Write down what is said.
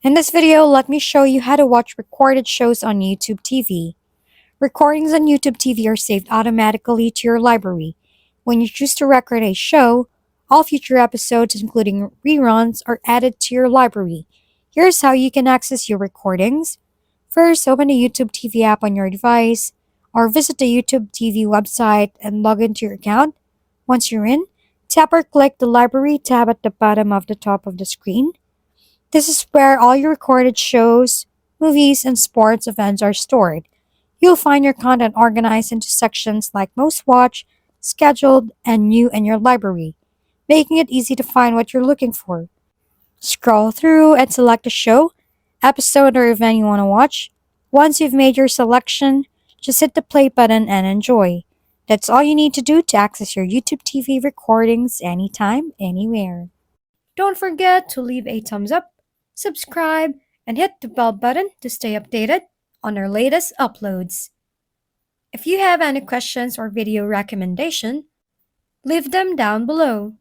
In this video, let me show you how to watch recorded shows on YouTube TV. Recordings on YouTube TV are saved automatically to your library. When you choose to record a show, all future episodes, including reruns, are added to your library. Here's how you can access your recordings. First, open the YouTube TV app on your device, or visit the YouTube TV website and log into your account. Once you're in, tap or click the Library tab at the bottom of the top of the screen. This is where all your recorded shows, movies, and sports events are stored. You'll find your content organized into sections like Most Watched, Scheduled, and New in your library, making it easy to find what you're looking for. Scroll through and select a show, episode, or event you want to watch. Once you've made your selection, just hit the play button and enjoy. That's all you need to do to access your YouTube TV recordings anytime, anywhere. Don't forget to leave a thumbs up, subscribe, and hit the bell button to stay updated on our latest uploads. If you have any questions or video recommendation, leave them down below.